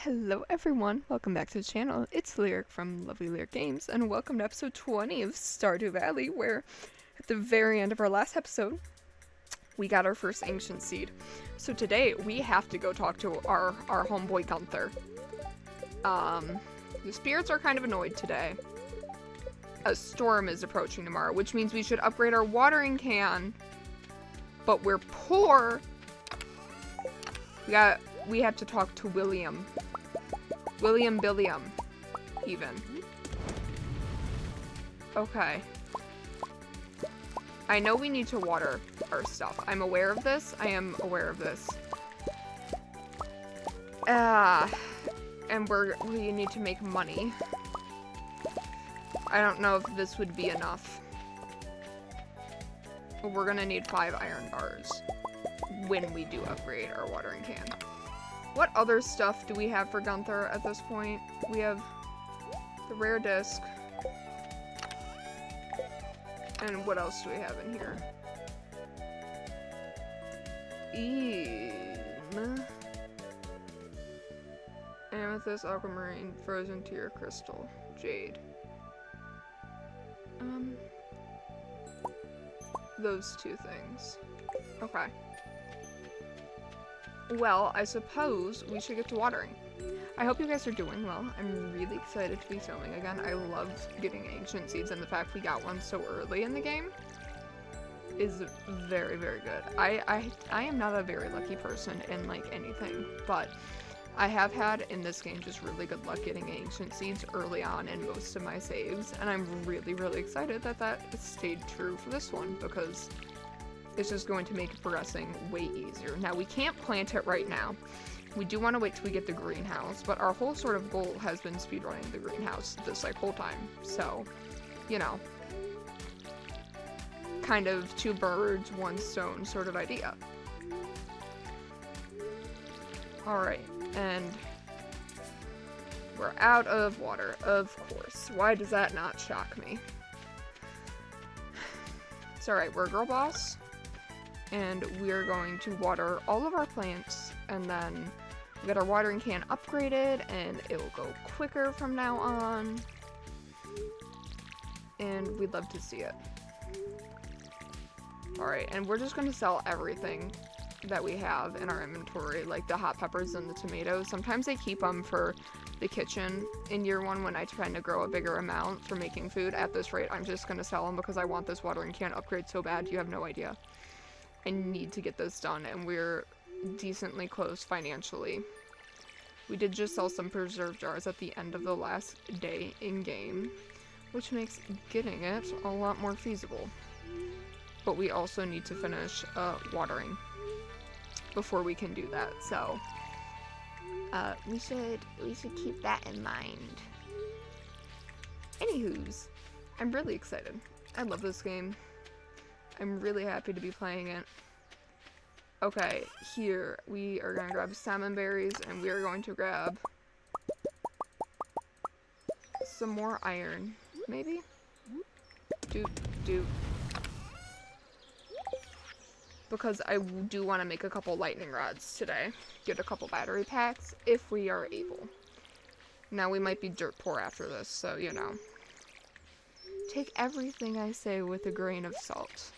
Hello everyone, welcome back to the channel. It's Lyric from Lovely Lyric Games, and welcome to episode 20 of Stardew Valley, where at the very end of our last episode, we got our first ancient seed. So today, we have to go talk to our homeboy Gunther. The spirits are kind of annoyed today. A storm is approaching tomorrow, which means we should upgrade our watering can, but we're poor. We have to talk to William Billiam, even. Okay. I know we need to water our stuff. I'm aware of this. I am aware of this. And we need to make money. I don't know if this would be enough. We're gonna need 5 iron bars when we do upgrade our watering can. What other stuff do we have for Gunther at this point? We have the rare disc. And what else do we have in here? Amethyst, aquamarine, frozen tear, crystal, jade. Those 2 things. Okay. Well, I suppose we should get to watering. I hope you guys are doing well. I'm really excited to be filming again. I love getting ancient seeds, and the fact we got one so early in the game is very, very good. I am not a very lucky person in, like, anything, but I have had, in this game, just really good luck getting ancient seeds early on in most of my saves, and I'm really, really excited that that stayed true for this one, because it's just going to make progressing way easier. Now, we can't plant it right now. We do want to wait till we get the greenhouse, but our whole sort of goal has been speedrunning the greenhouse this, like, whole time. So, you know, kind of 2 birds, 1 stone sort of idea. Alright, and we're out of water, of course. Why does that not shock me? It's alright, we're a girl boss. And we are going to water all of our plants, and then we got our watering can upgraded, and it will go quicker from now on. And we'd love to see it. Alright, and we're just going to sell everything that we have in our inventory, like the hot peppers and the tomatoes. Sometimes I keep them for the kitchen in year 1 when I try to grow a bigger amount for making food. At this rate, I'm just going to sell them because I want this watering can upgrade so bad, you have no idea. I need to get this done, and we're decently close financially. We did just sell some preserve jars at the end of the last day in-game, which makes getting it a lot more feasible. But we also need to finish watering before we can do that, so we should keep that in mind. Anywho's, I'm really excited. I love this game. I'm really happy to be playing it. Okay, here we are going to grab salmon berries, and we are going to grab some more iron, maybe? Doot. Because I do want to make a couple lightning rods today. Get a couple battery packs, if we are able. Now, we might be dirt poor after this, so, you know. Take everything I say with a grain of salt.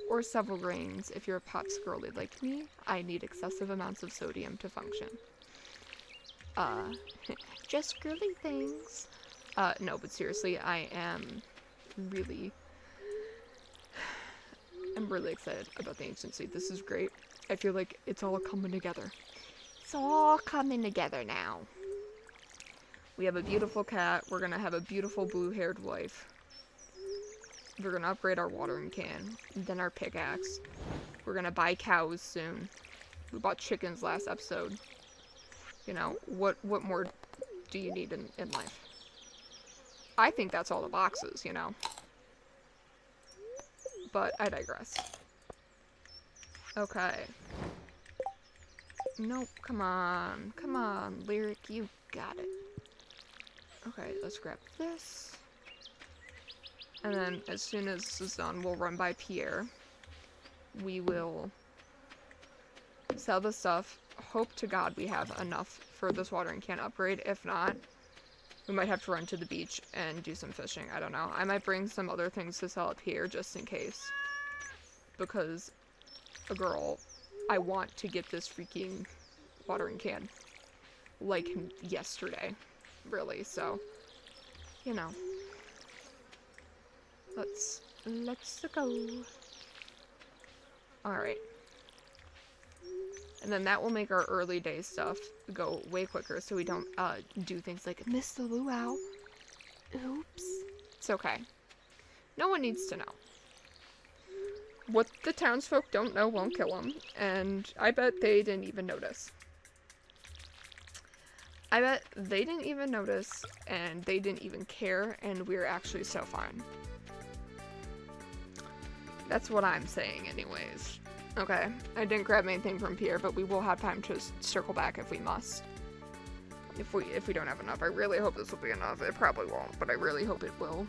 Or several grains if you're a pot girly like me. I need excessive amounts of sodium to function. Just girly things. No, but seriously, I'm really excited about the ancient seed. This is great. I feel like it's all coming together. It's all coming together now. We have a beautiful cat. We're gonna have a beautiful blue-haired wife. We're gonna upgrade our watering can, then our pickaxe. We're gonna buy cows soon. We bought chickens last episode. You know, what more do you need in life? I think that's all the boxes, you know. But I digress. Okay. Nope, come on, Lyric, you got it. Okay, let's grab this. And then, as soon as this is done, we'll run by Pierre. We will sell the stuff, hope to God we have enough for this watering can upgrade. If not, we might have to run to the beach and do some fishing. I don't know. I might bring some other things to sell up here just in case. Because, girl, I want to get this freaking watering can. Like, yesterday. Really, so, you know. Let's go. Alright. And then that will make our early day stuff go way quicker so we don't do things like miss the luau. Oops. It's okay. No one needs to know. What the townsfolk don't know won't kill them, and I bet they didn't even notice. I bet they didn't even notice, and they didn't even care, and we're actually so fine. That's what I'm saying anyways. Okay, I didn't grab anything from Pierre, but we will have time to circle back if we must. If we don't have enough. I really hope this will be enough. It probably won't, but I really hope it will.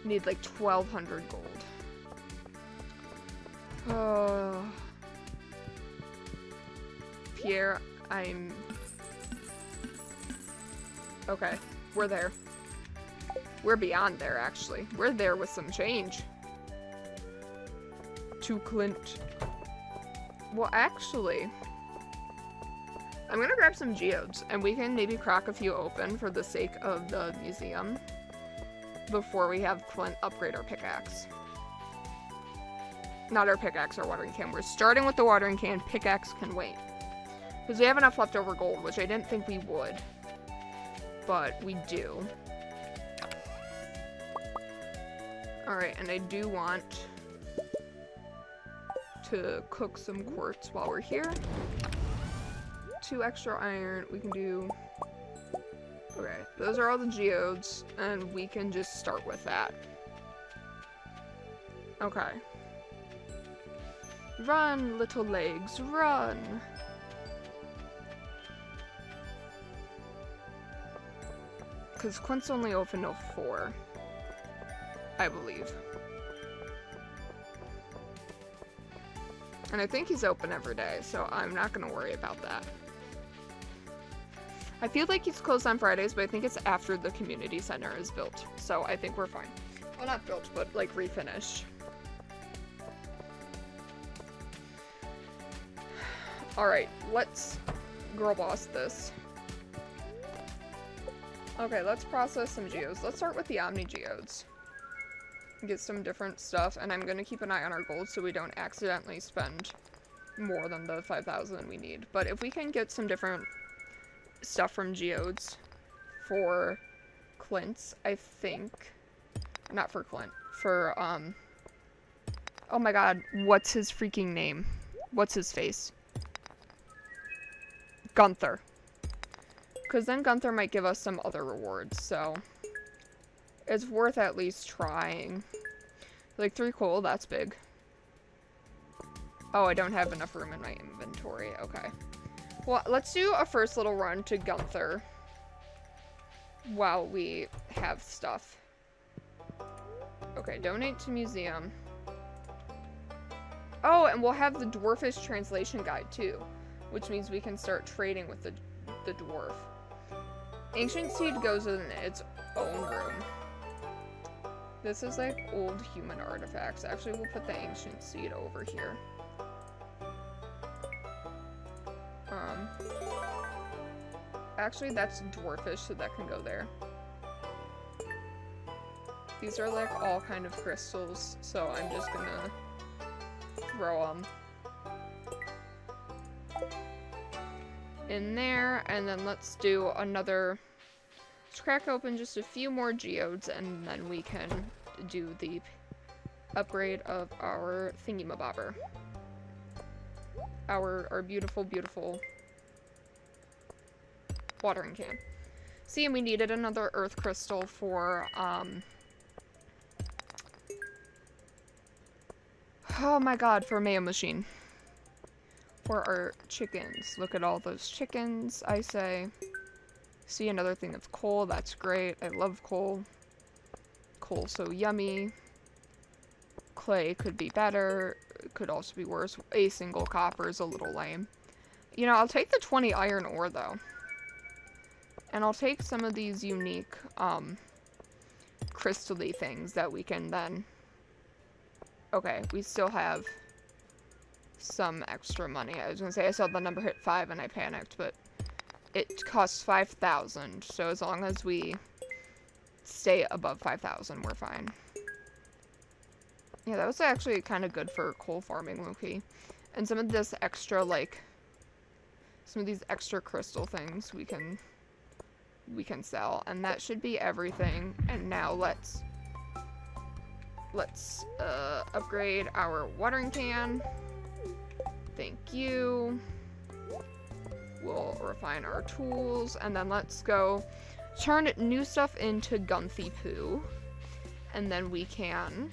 Need like 1,200 gold. Oh. Pierre, I'm... Okay, we're there. We're beyond there, actually. We're there with some change. To Clint. Well, actually, I'm gonna grab some geodes, and we can maybe crack a few open for the sake of the museum before we have Clint upgrade our pickaxe. Not our pickaxe, our watering can. We're starting with the watering can. Pickaxe can wait. Because we have enough leftover gold, which I didn't think we would. But we do. Alright, and I do want to cook some quartz while we're here. 2 extra iron. We can do... Okay, those are all the geodes, and we can just start with that. Okay. Run, little legs, run! Because Clint's only open till 4. I believe. And I think he's open every day, so I'm not gonna worry about that. I feel like he's closed on Fridays, but I think it's after the community center is built. So I think we're fine. Well, not built, but like refinished. Alright, let's girl boss this. Okay, let's process some geodes. Let's start with the Omni geodes. Get some different stuff, and I'm gonna keep an eye on our gold so we don't accidentally spend more than the 5,000 we need. But if we can get some different stuff from geodes for Clint's, I think... Not for Clint. For, oh my god, what's his freaking name? What's his face? Gunther. Because then Gunther might give us some other rewards, so... It's worth at least trying. Like 3 coal, that's big. Oh, I don't have enough room in my inventory. Okay. Well, let's do a first little run to Gunther while we have stuff. Okay, donate to museum. Oh, and we'll have the Dwarfish translation guide too, which means we can start trading with the dwarf. Ancient seed goes in its own room. This is like old human artifacts. Actually, we'll put the ancient seed over here. Actually, that's dwarfish, so that can go there. These are like all kind of crystals, so I'm just gonna throw them in there, and then let's do another... Let's crack open just a few more geodes, and then we can do the upgrade of our thingamabobber. Our beautiful, beautiful watering can. See, and we needed another earth crystal for, oh my god, for a mayo machine. For our chickens. Look at all those chickens, I say. See, another thing of coal. That's great. I love coal. Coal so yummy. Clay could be better. Could also be worse. A single copper is a little lame. You know, I'll take the 20 iron ore, though. And I'll take some of these unique, crystal-y things that we can then... Okay, we still have some extra money. I was gonna say I saw the number hit 5 and I panicked, but it costs 5,000. So as long as we stay above 5,000, we're fine. Yeah, that was actually kind of good for coal farming, low-key. And some of this extra, like... Some of these extra crystal things we can sell. And that should be everything. And now let's upgrade our watering can. Thank you. We'll refine our tools. And then let's go turn new stuff into Gunthy Poo. And then we can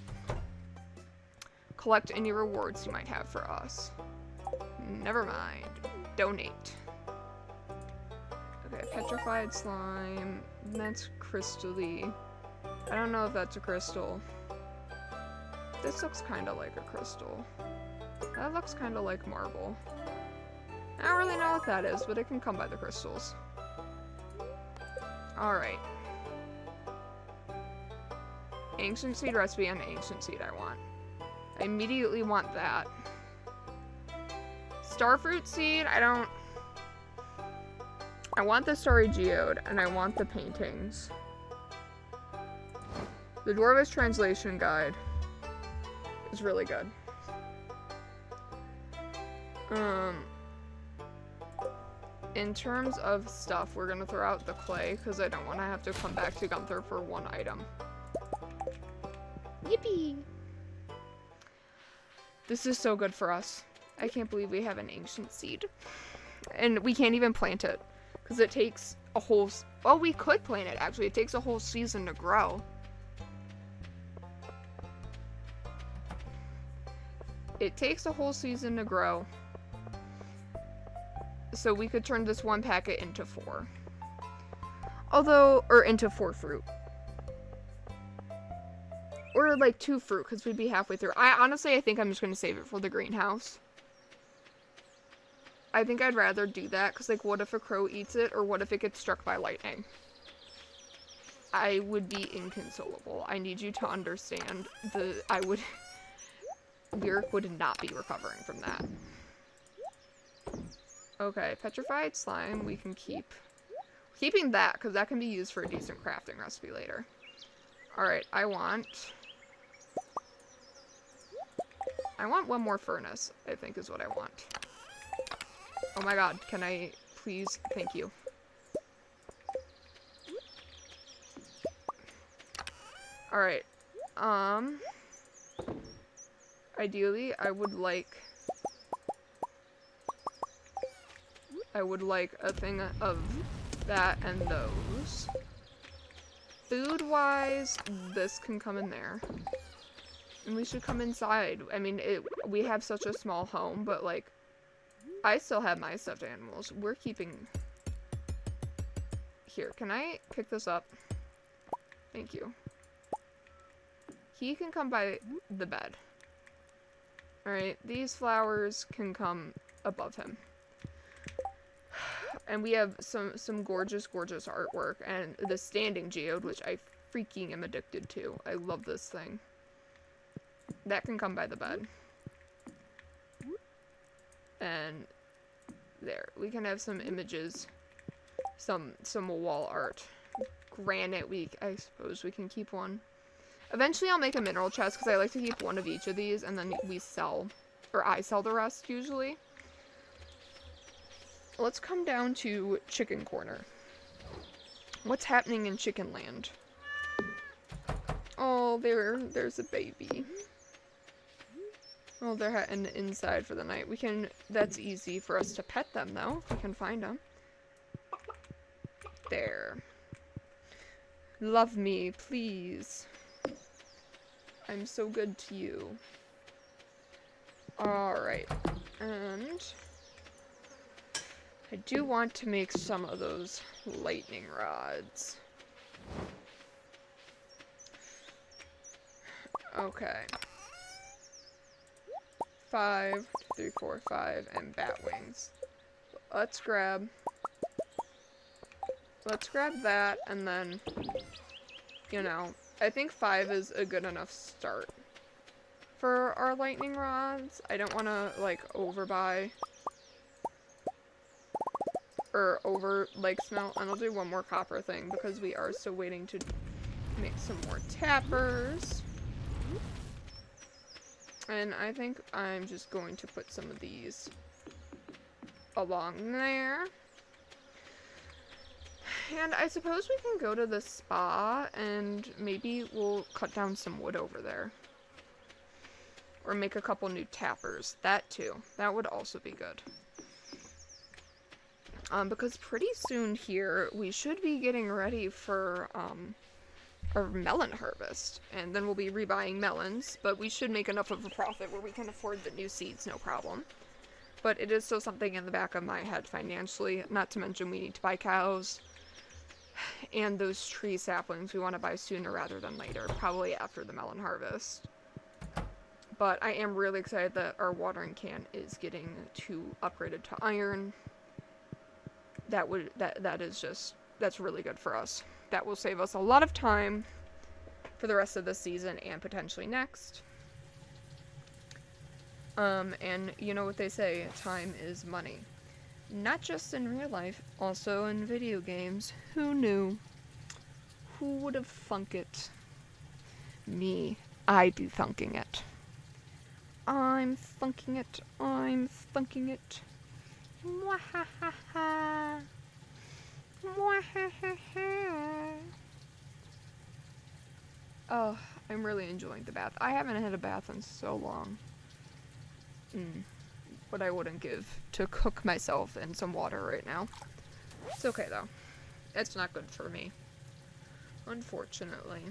collect any rewards you might have for us. Never mind. Donate. Okay, petrified slime. That's crystally. I don't know if that's a crystal. This looks kind of like a crystal. That looks kind of like marble. I don't really know what that is, but it can come by the crystals. Alright. Ancient seed recipe and ancient seed I want. I immediately want that. Starfruit seed, I want the starry geode, and I want the paintings. The Dwarvish translation guide is really good. In terms of stuff, we're gonna throw out the clay, because I don't want to have to come back to Gunther for one item. Yippee! This is so good for us. I can't believe we have an ancient seed. And we can't even plant it. Because it takes a whole... Well, we could plant it, actually. It takes a whole season to grow. It takes a whole season to grow. So we could turn this one packet into 4. Although... Or into 4 fruit. Or like 2 fruit, because we'd be halfway through. Honestly, I think I'm just going to save it for the greenhouse. I think I'd rather do that, because, like, what if a crow eats it, or what if it gets struck by lightning? I would be inconsolable. I need you to understand Lyric would not be recovering from that. Okay, petrified slime, we can keep... Keeping that, because that can be used for a decent crafting recipe later. Alright, I want one more furnace, I think is what I want. Oh my god, can I please? Thank you. Alright. Ideally, I would like a thing of that and those. Food-wise, this can come in there. And we should come inside. I mean, we have such a small home, but, like, I still have my stuffed animals. We're keeping... Here, can I pick this up? Thank you. He can come by the bed. Alright, these flowers can come above him. And we have some gorgeous, gorgeous artwork. And the standing geode, which I freaking am addicted to. I love this thing. That can come by the bed. And there. We can have some images. Some wall art. Granite, I suppose we can keep one. Eventually I'll make a mineral chest because I like to keep one of each of these and then we sell. Or I sell the rest usually. Let's come down to Chicken Corner. What's happening in Chicken Land? Oh, there's a baby. Oh, they're inside for the night. That's easy for us to pet them though, if we can find them. There. Love me, please. I'm so good to you. Alright. And I do want to make some of those lightning rods. Okay. 5, 3, 4, 5, and bat wings. let's grab that, and then, you know, I think 5 is a good enough start for our lightning rods. I don't want to, like, overbuy or over, like, smelt, and I'll do one more copper thing because we are still waiting to make some more tappers. And I think I'm just going to put some of these along there. And I suppose we can go to the spa and maybe we'll cut down some wood over there. Or make a couple new tappers. That too. That would also be good. Because pretty soon here, we should be getting ready for our melon harvest. And then we'll be rebuying melons, but we should make enough of a profit where we can afford the new seeds, no problem. But it is still something in the back of my head financially, not to mention we need to buy cows. And those tree saplings we want to buy sooner rather than later, probably after the melon harvest. But I am really excited that our watering can is getting upgraded to iron. That's really good for us. That will save us a lot of time for the rest of this season and potentially next. And you know what they say, time is money. Not just in real life, also in video games. Who knew? Who would have thunk it? Me. I be thunking it. I'm thunking it. I'm thunking it. Mwahaha. Mwahaha. Oh, I'm really enjoying the bath. I haven't had a bath in so long. What I wouldn't give to cook myself in some water right now. It's okay though. It's not good for me. Unfortunately.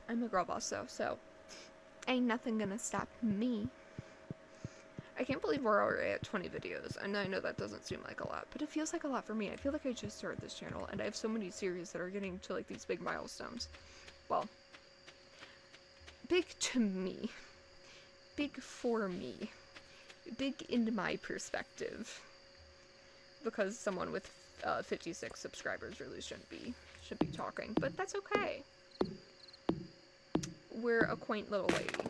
I'm a girl boss though, so ain't nothing gonna stop me. I can't believe we're already at 20 videos, and I know that doesn't seem like a lot, but it feels like a lot for me. I feel like I just started this channel, and I have so many series that are getting to, like, these big milestones. Well, big to me. Big for me. Big in my perspective. Because someone with 56 subscribers really should be talking, but that's okay. We're a quaint little lady.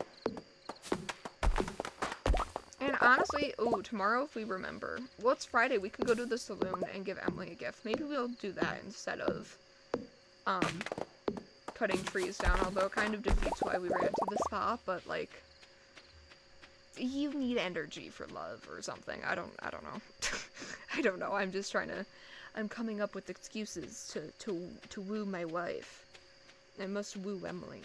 And honestly, tomorrow if we remember, well, it's Friday, we could go to the saloon and give Emily a gift. Maybe we'll do that instead of, cutting trees down, although it kind of defeats why we ran to the spa, but, like, you need energy for love or something. I don't know. I don't know, I'm coming up with excuses to woo my wife. I must woo Emily.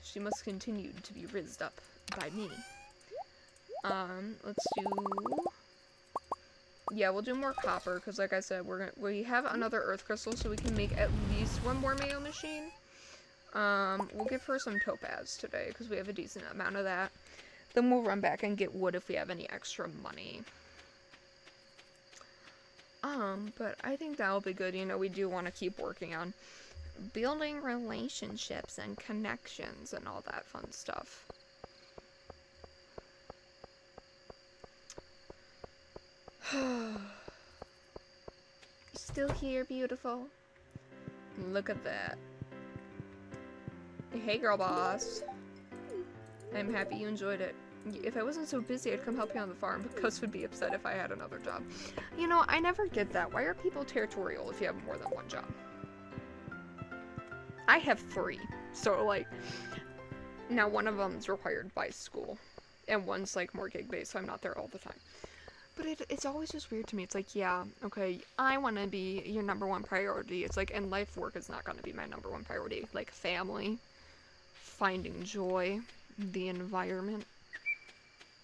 She must continue to be rizzed up by me. Let's do... Yeah, we'll do more copper, because like I said, we have another earth crystal, so we can make at least one more mayo machine. We'll give her some topaz today, because we have a decent amount of that. Then we'll run back and get wood if we have any extra money. But I think that'll be good. You know, we do want to keep working on building relationships and connections and all that fun stuff. Still here, beautiful? Look at that. Hey, girl boss. I'm happy you enjoyed it. If I wasn't so busy, I'd come help you on the farm, but Gus would be upset if I had another job. You know, I never get that. Why are people territorial if you have more than one job? I have 3. So, like, now one of them's required by school. And one's, like, more gig-based, so I'm not there all the time. But it's always just weird to me. It's like, yeah, okay, I want to be your #1 priority. It's like, and life work is not going to be my #1 priority. Like, family, finding joy, the environment.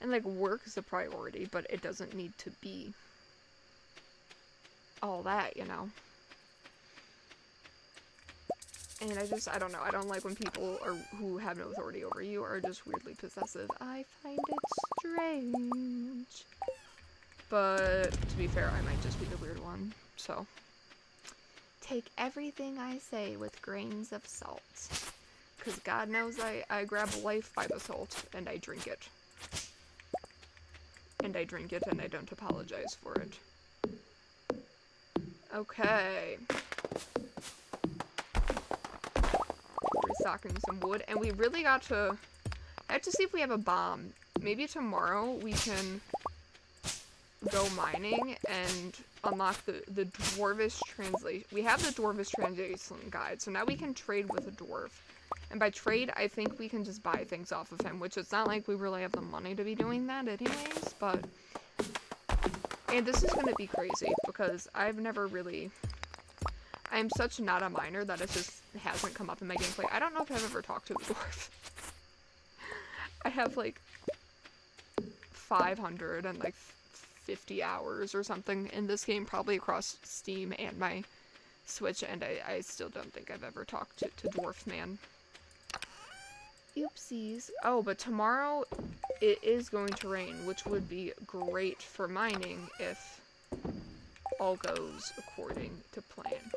And, like, work is a priority, but it doesn't need to be all that, you know? And I don't know, I don't like when people who have no authority over you are just weirdly possessive. I find it strange. But, to be fair, I might just be the weird one, so. Take everything I say with grains of salt. Because God knows I grab life by the salt, and I drink it. And I drink it and I don't apologize for it. Okay. Restocking some wood. And we really got to... I have to see if we have a bomb. Maybe tomorrow we can go mining and unlock the Dwarvish translation. We have the Dwarvish translation guide, so now we can trade with a dwarf. And by trade, I think we can just buy things off of him, which it's not like we really have the money to be doing that anyways, but... And this is going to be crazy, because I've never really... I'm such not a miner that it just hasn't come up in my gameplay. I don't know if I've ever talked to a dwarf. I have, like, 550 hours or something in this game, probably across Steam and my Switch, and I still don't think I've ever talked to Dwarf Man. Oopsies. Oh, but tomorrow it is going to rain, which would be great for mining if all goes according to plan.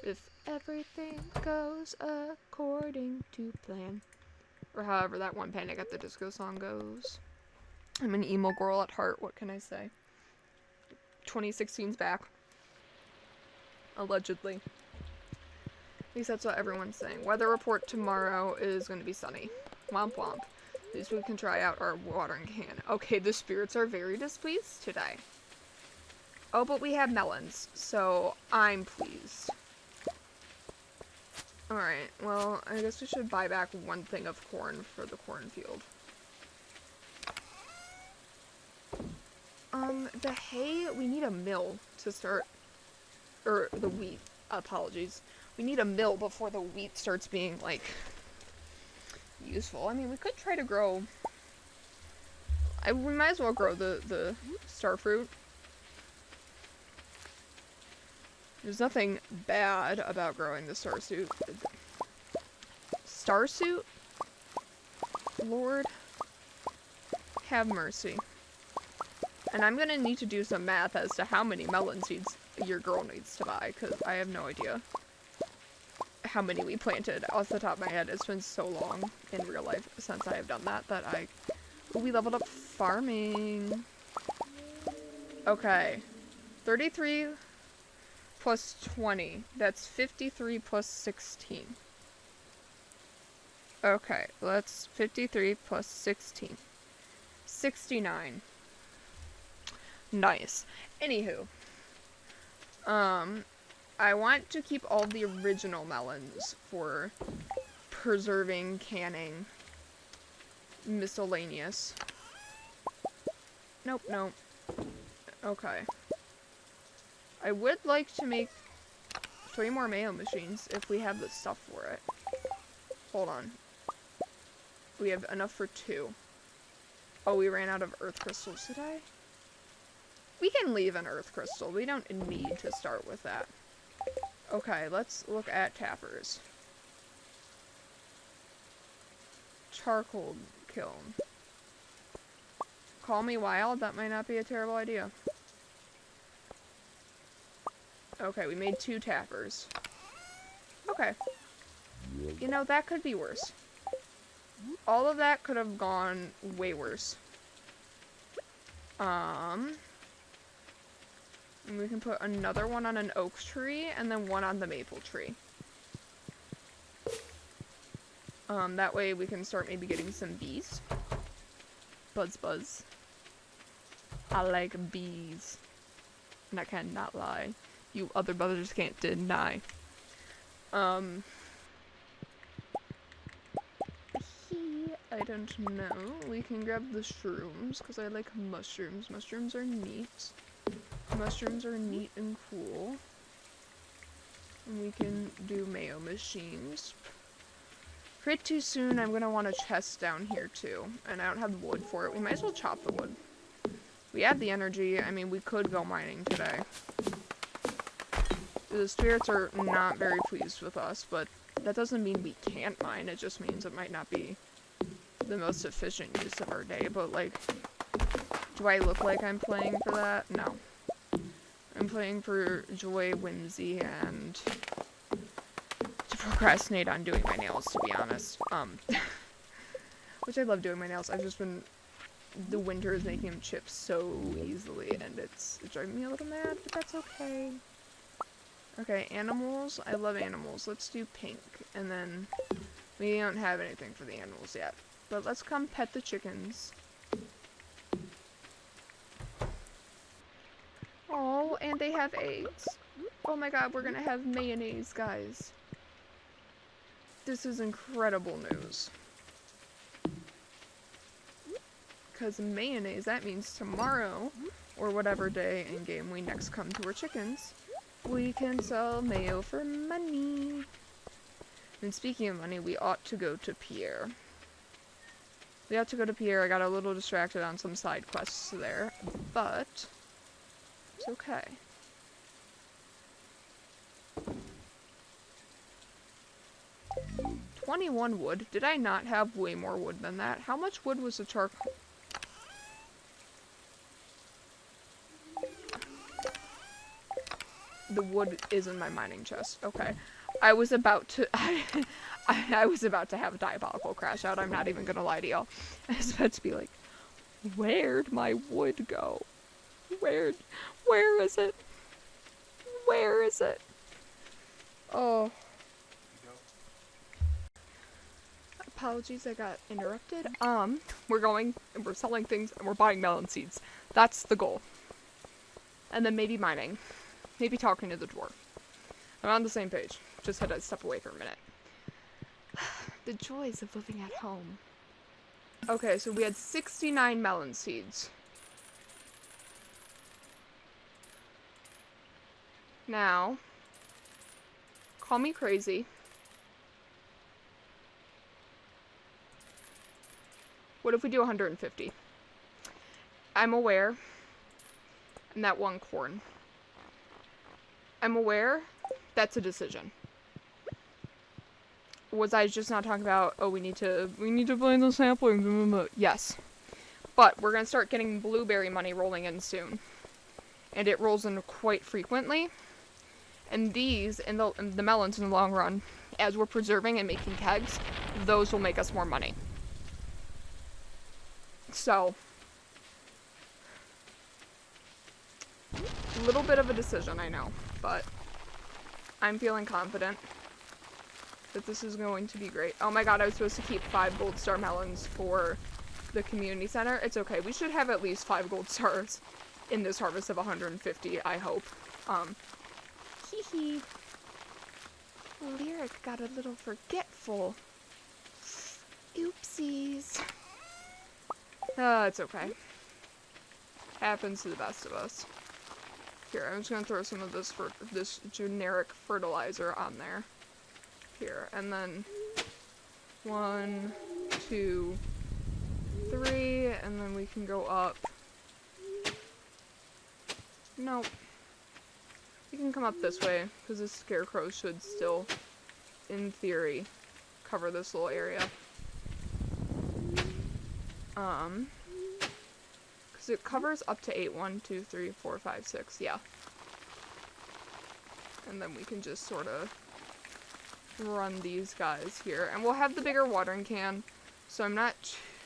If everything goes according to plan. Or however that one Panic at the Disco song goes. I'm an emo girl at heart, what can I say? 2016's back. Allegedly. At least that's what everyone's saying. Weather report tomorrow is going to be sunny. Womp womp. At least we can try out our watering can. Okay, the spirits are very displeased today. Oh, but we have melons, so I'm pleased. Alright, well, I guess we should buy back one thing of corn for the cornfield. The hay, we need a mill to start, or the wheat, apologies. We need a mill before the wheat starts being, like, useful. I mean, we could try to grow, we might as well grow the star fruit. There's nothing bad about growing the starsuit. Starsuit? Lord, have mercy. And I'm gonna need to do some math as to how many melon seeds your girl needs to buy, because I have no idea how many we planted off the top of my head. It's been so long in real life since I have done that we leveled up farming. Okay. 33 plus 20. That's 53 plus 16. Okay, let's 53 plus 16. 69. Nice. Anywho. I want to keep all the original melons for preserving, canning, miscellaneous. Nope, nope. Okay. I would like to make 3 more mayo machines if we have the stuff for it. Hold on. We have enough for 2. Oh, we ran out of earth crystals today? We can leave an earth crystal. We don't need to start with that. Okay, let's look at tappers. Charcoal kiln. Call me wild, that might not be a terrible idea. Okay, we made 2 tappers. Okay. You know, that could be worse. All of that could have gone way worse. And we can put another one on an oak tree, and then one on the maple tree. That way we can start maybe getting some bees. Buzz buzz. I like bees. And I cannot lie. You other brothers can't deny. I don't know. We can grab the shrooms, because I like mushrooms. Mushrooms are neat. Mushrooms are neat and cool. And we can do mayo machines. Pretty soon I'm gonna want a chest down here too. And I don't have wood for it. We might as well chop the wood. We have the energy. I mean, we could go mining today. The spirits are not very pleased with us, but that doesn't mean we can't mine. It just means it might not be the most efficient use of our day. But, like, do I look like I'm playing for that? No. I'm playing for joy, whimsy, and to procrastinate on doing my nails, to be honest. Which I love doing my nails. I've just been the winter is making him chip so easily, and it's driving me a little mad, but that's okay. Okay, animals. I love animals. Let's do pink, and then we don't have anything for the animals yet. But let's come pet the chickens. Oh, and they have eggs. Oh my god, we're gonna have mayonnaise, guys. This is incredible news. Because mayonnaise, that means tomorrow, or whatever day in game we next come to our chickens, we can sell mayo for money. And speaking of money, we ought to go to Pierre. We ought to go to Pierre. I got a little distracted on some side quests there, but it's okay. $21 wood. Did I not have way more wood than that? How much wood was the charcoal? The wood is in my mining chest. Okay. I was about to I was about to have a diabolical crash out. I'm not even gonna lie to y'all. I was about to be like, where'd my wood go? Where is it? Where is it? Oh. Apologies, I got interrupted. We're going and we're selling things and we're buying melon seeds. That's the goal. And then maybe mining. Maybe talking to the dwarf. I'm on the same page. Just had to step away for a minute. The joys of living at home. Okay, so we had 69 melon seeds. Now, call me crazy. What if we do 150? I'm aware. And that one corn. I'm aware that's a decision. Was I just not talking about, oh, we need to find the sampling? Yes. But we're gonna start getting blueberry money rolling in soon. And it rolls in quite frequently. And these, and the melons in the long run, as we're preserving and making kegs, those will make us more money. So, a little bit of a decision, I know, but I'm feeling confident that this is going to be great. Oh my god, I was supposed to keep 5 gold star melons for the community center. It's okay, we should have at least 5 gold stars in this harvest of 150, I hope. Hee. Lyric got a little forgetful. Oopsies. It's okay. Happens to the best of us. Here, I'm just gonna throw some of this generic fertilizer on there. Here, and then 1, 2, 3, and then we can go up. Nope. We can come up this way, because this scarecrow should still, in theory, cover this little area. Because it covers up to 8. 1, 2, 3, 4, 5, 6, yeah. And then we can just sort of run these guys here. And we'll have the bigger watering can, so I'm not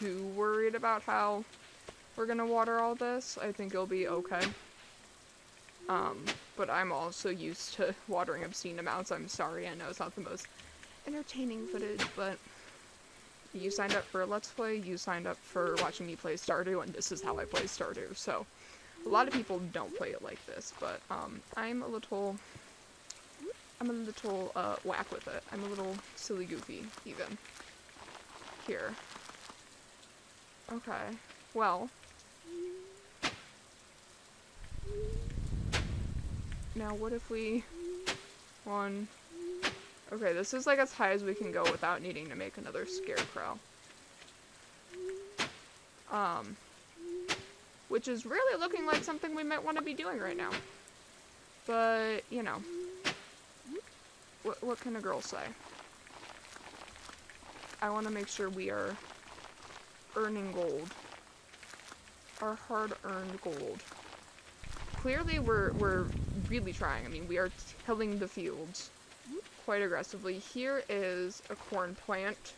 too worried about how we're gonna water all this. I think it'll be okay. But I'm also used to watering obscene amounts. I'm sorry, I know it's not the most entertaining footage, but you signed up for a Let's Play, you signed up for watching me play Stardew, and this is how I play Stardew. So, a lot of people don't play it like this, but, I'm a little whack with it. I'm a little silly goofy, even. Here. Okay. Well. Now, what if we... Okay, this is like as high as we can go without needing to make another scarecrow. Which is really looking like something we might want to be doing right now. But, you know. What can a girl say? I want to make sure we are earning gold. Our hard-earned gold. Clearly, we're really trying. I mean, we are tilling the fields quite aggressively. Here is a corn plant.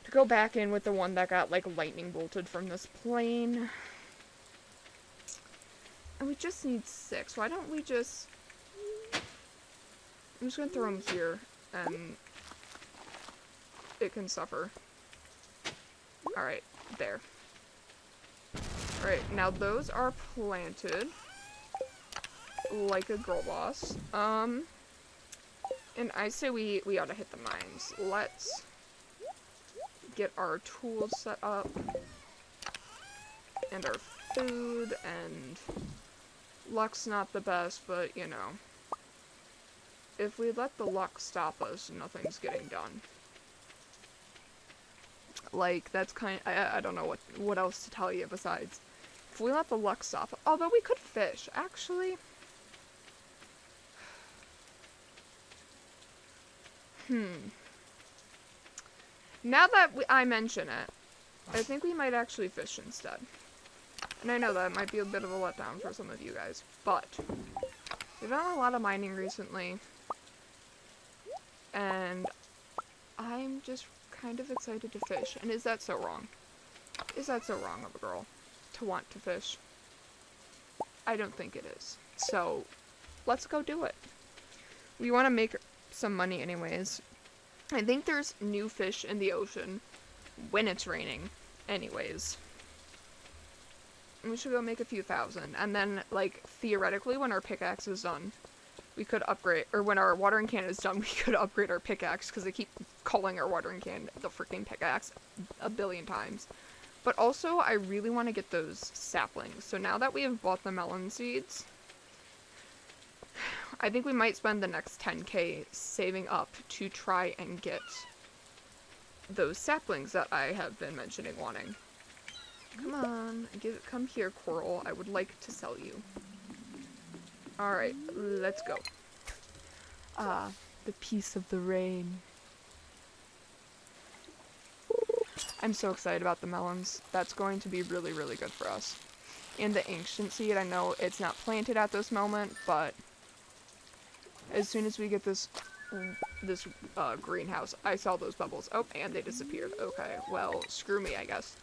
To go back in with the one that got, like, lightning bolted from this plane. And we just need 6. Why don't we just... I'm just gonna throw them here, and it can suffer. Alright, there. Alright, now those are planted like a girl boss. And I say we ought to hit the mines. Let's get our tools set up, and our food, and luck's not the best, but you know, if we let the luck stop us, nothing's getting done. Like, that's kind of, I don't know what else to tell you besides, if we let the luck stop, although we could fish, actually. Now that I mention it, I think we might actually fish instead. And I know that might be a bit of a letdown for some of you guys, but we've done a lot of mining recently, and I'm just kind of excited to fish. And is that so wrong? Is that so wrong of a girl to want to fish? I don't think it is. So, let's go do it. We want to make some money anyways. I think there's new fish in the ocean when it's raining anyways. And we should go make a few thousand. And then, like, theoretically, when our pickaxe is done, we could upgrade, or when our watering can is done, we could upgrade our pickaxe, because they keep calling our watering can the freaking pickaxe a billion times. But also, I really want to get those saplings. So now that we have bought the melon seeds, I think we might spend the next 10k saving up to try and get those saplings that I have been mentioning wanting. Come on, come here, Coral. I would like to sell you. Alright, let's go. Ah, the peace of the rain. I'm so excited about the melons. That's going to be really, really good for us. And the ancient seed, I know it's not planted at this moment, but as soon as we get this greenhouse, I saw those bubbles. Oh, and they disappeared. Okay, well, screw me, I guess.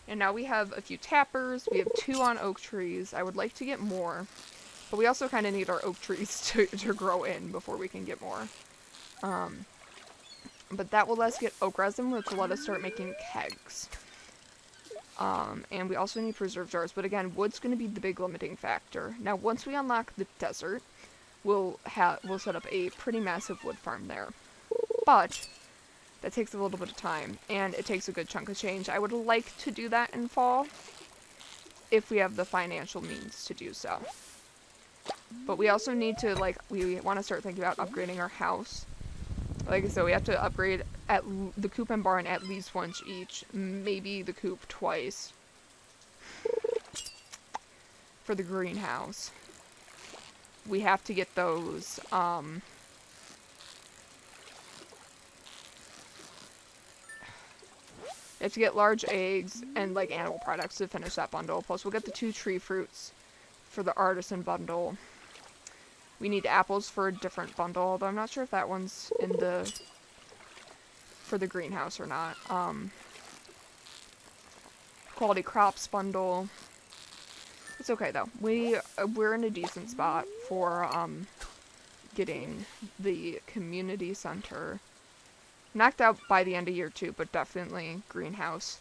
And now we have a few tappers. We have 2 on oak trees. I would like to get more, but we also kind of need our oak trees to grow in before we can get more. But that will let us get oak resin, which will let us start making kegs. And we also need preserve jars, but again, wood's going to be the big limiting factor. Now, once we unlock the desert, we'll set up a pretty massive wood farm there. But that takes a little bit of time, and it takes a good chunk of change. I would like to do that in fall, if we have the financial means to do so. But we also need to, like, we want to start thinking about upgrading our house. Like I said, we have to upgrade at the coop and barn at least once each, maybe the coop twice for the greenhouse. We have to get those, you have to get large eggs and, like, animal products to finish that bundle. Plus, we'll get the 2 tree fruits for the artisan bundle. We need apples for a different bundle, although I'm not sure if that one's in for the greenhouse or not. Quality crops bundle. It's okay, though. We're in a decent spot for, getting the community center knocked out by the end of year 2, but definitely greenhouse.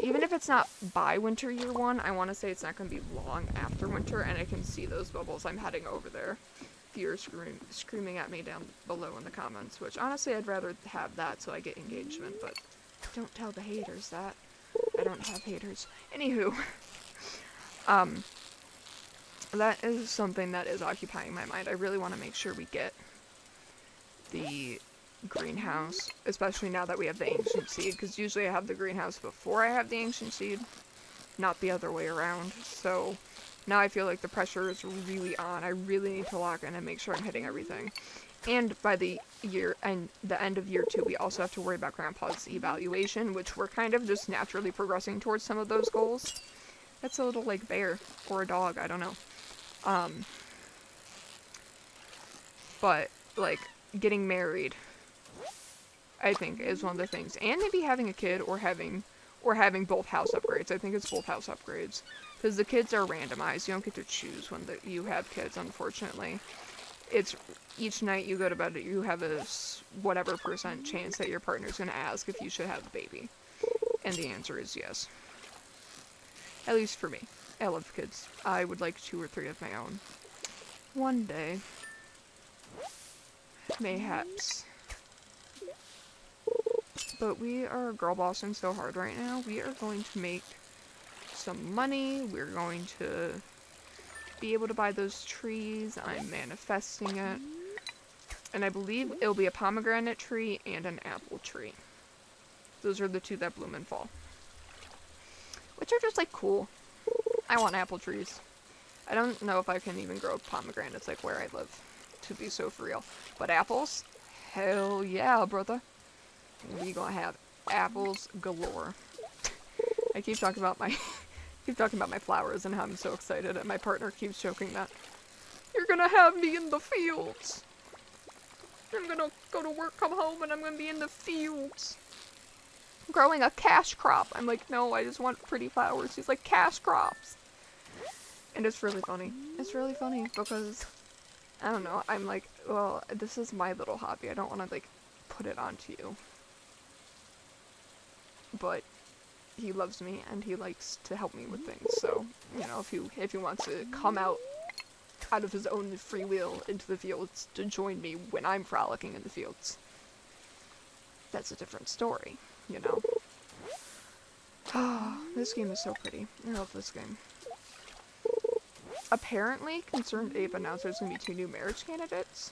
Even if it's not by winter year 1, I want to say it's not going to be long after winter, and I can see those bubbles. I'm heading over there. If you're screaming at me down below in the comments, which honestly I'd rather have that so I get engagement, but don't tell the haters that. I don't have haters. Anywho, that is something that is occupying my mind. I really want to make sure we get the greenhouse, especially now that we have the ancient seed, because usually I have the greenhouse before I have the ancient seed, not the other way around. So now I feel like the pressure is really on. I really need to lock in and make sure I'm hitting everything. And by the end of year 2, we also have to worry about Grandpa's evaluation, which we're kind of just naturally progressing towards some of those goals. That's a little, like, bear or a dog, I don't know. But, like, getting married I think, is one of the things. And maybe having a kid or having both house upgrades. I think it's both house upgrades. Because the kids are randomized. You don't get to choose when you have kids, unfortunately. It's each night you go to bed, you have a whatever % chance that your partner's going to ask if you should have a baby. And the answer is yes. At least for me. I love kids. I would like 2 or 3 of my own. One day. Mayhaps. But we are girl bossing so hard right now. We are going to make some money. We're going to be able to buy those trees. I'm manifesting it. And I believe it'll be a pomegranate tree and an apple tree. Those are the 2 that bloom in fall. Which are just like cool. I want apple trees. I don't know if I can even grow pomegranates like where I live, to be so for real. But apples? Hell yeah, brother. We gonna have apples galore. I keep talking about my flowers and how I'm so excited, and my partner keeps joking that you're gonna have me in the fields. I'm gonna go to work, come home, and I'm gonna be in the fields growing a cash crop. I'm like, no, I just want pretty flowers. He's like, cash crops. And it's really funny. It's really funny because, I don't know, I'm like, well, this is my little hobby. I don't want to, like, put it onto you. But he loves me and he likes to help me with things. So, you know, if he wants to come out of his own free will into the fields to join me when I'm frolicking in the fields, that's a different story, you know. Oh, this game is so pretty. I love this game. Apparently, Concerned Ape announced there's going to be 2 new marriage candidates.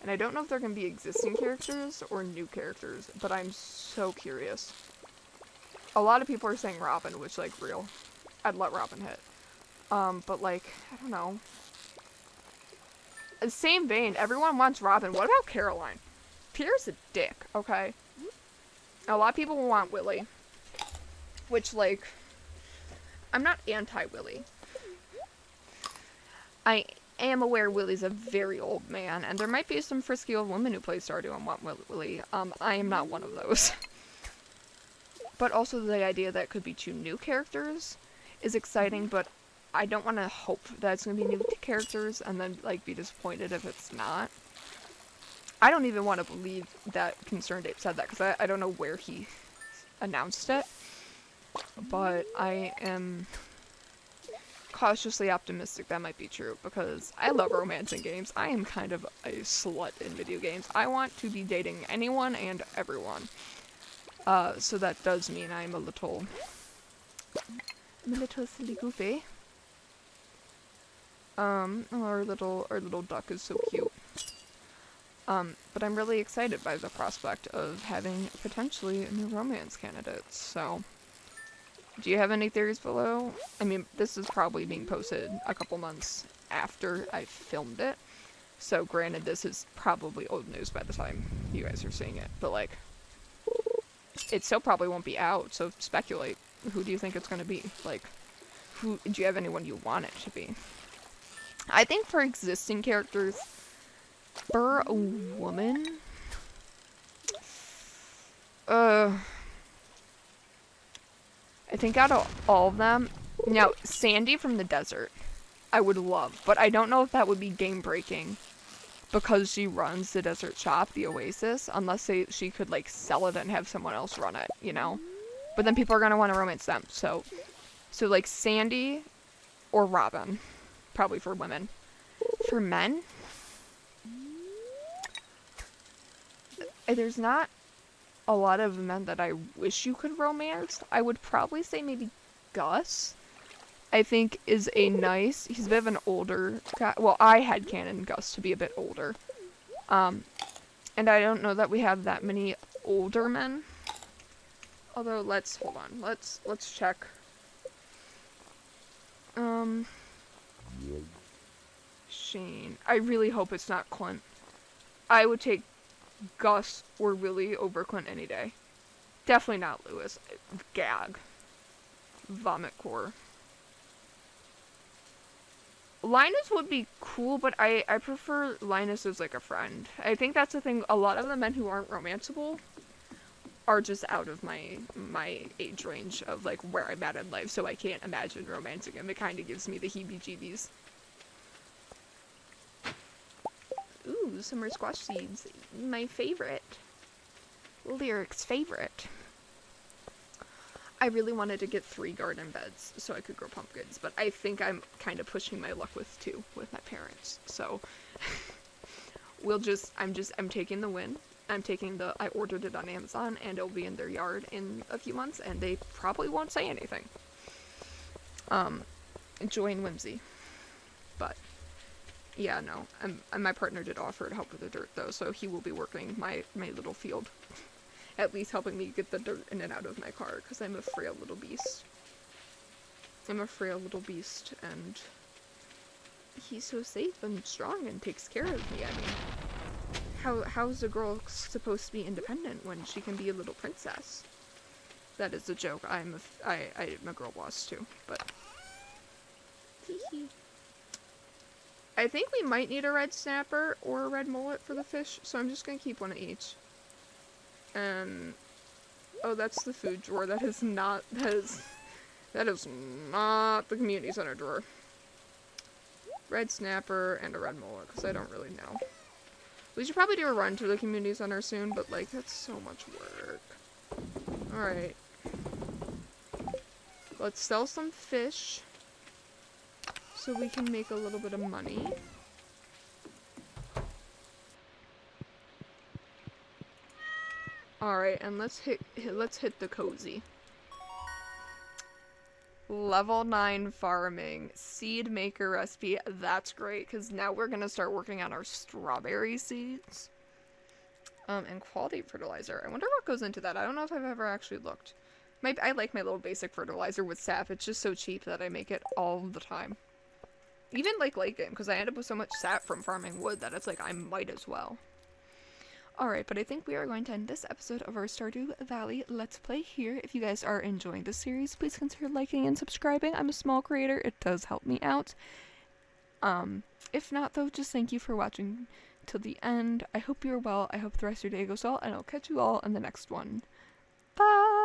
And I don't know if they're going to be existing characters or new characters, but I'm so curious. A lot of people are saying Robin, which, like, real. I'd let Robin hit. But, like, I don't know. In the same vein, everyone wants Robin. What about Caroline? Peter's a dick, okay? A lot of people want Willy. Which, like, I'm not anti-Willy. I am aware Willy's a very old man, and there might be some frisky old women who play Stardew and want Willy. I am not one of those. But also the idea that it could be 2 new characters is exciting, but I don't want to hope that it's going to be new characters and then, like, be disappointed if it's not. I don't even want to believe that Concerned Ape said that, because I don't know where he announced it. But I am cautiously optimistic that might be true, because I love romance in games. I am kind of a slut in video games. I want to be dating anyone and everyone. So that does mean I'm a little silly goofy. Our little duck is so cute. But I'm really excited by the prospect of having potentially new romance candidates, so. Do you have any theories below? I mean, this is probably being posted a couple months after I filmed it. So granted, this is probably old news by the time you guys are seeing it. But, like, it still probably won't be out, so speculate. Who do you think it's going to be? Like, do you have anyone you want it to be? I think for existing characters, for a woman, I think out of all of them, now, Sandy from the desert, I would love, but I don't know if that would be game-breaking, because she runs the desert shop, the Oasis, unless she could, like, sell it and have someone else run it, you know? But then people are gonna want to romance them, so, like, Sandy or Robin, probably for women. For men, there's not a lot of men that I wish you could romance. I would probably say maybe Gus, I think, is a nice, he's a bit of an older guy. Well, I had canon Gus to be a bit older. And I don't know that we have that many older men. Although, hold on, let's check. Shane. I really hope it's not Clint. I would take Gus or Willie over Clint any day. Definitely not Lewis. Gag. Vomit core. Linus would be cool, but I prefer Linus as like a friend. I think that's the thing. A lot of the men who aren't romanceable are just out of my age range of like where I'm at in life, so I can't imagine romancing him. It kind of gives me the heebie-jeebies. Ooh, summer squash seeds. My favorite. Lyric's favorite. I really wanted to get 3 garden beds so I could grow pumpkins, but I think I'm kind of pushing my luck with 2 with my parents. So I'm taking the win. I ordered it on Amazon and it'll be in their yard in a few months and they probably won't say anything. Joy and whimsy. But yeah, no. My partner did offer to help with the dirt though, so he will be working my little field. At least helping me get the dirt in and out of my car, because I'm a frail little beast. And he's so safe and strong and takes care of me. I mean, how's a girl supposed to be independent when she can be a little princess? That is a joke. I'm a girl boss too, but I think we might need a red snapper or a red mullet for the fish, so I'm just gonna keep one of each. Oh, that's the food drawer. That is not the community center drawer. Red snapper and a red mullet, because I don't really know. We should probably do a run to the community center soon, but like, that's so much work. Alright. Let's sell some fish so we can make a little bit of money. Alright, and let's hit the cozy. Level 9 farming. Seed maker recipe. That's great, because now we're going to start working on our strawberry seeds. And quality fertilizer. I wonder what goes into that. I don't know if I've ever actually looked. I like my little basic fertilizer with sap. It's just so cheap that I make it all the time. Even like late game, because I end up with so much sap from farming wood that it's like I might as well. Alright, but I think we are going to end this episode of our Stardew Valley Let's Play here. If you guys are enjoying this series, please consider liking and subscribing. I'm a small creator. It does help me out. If not, though, just thank you for watching till the end. I hope you're well. I hope the rest of your day goes well, and I'll catch you all in the next one. Bye!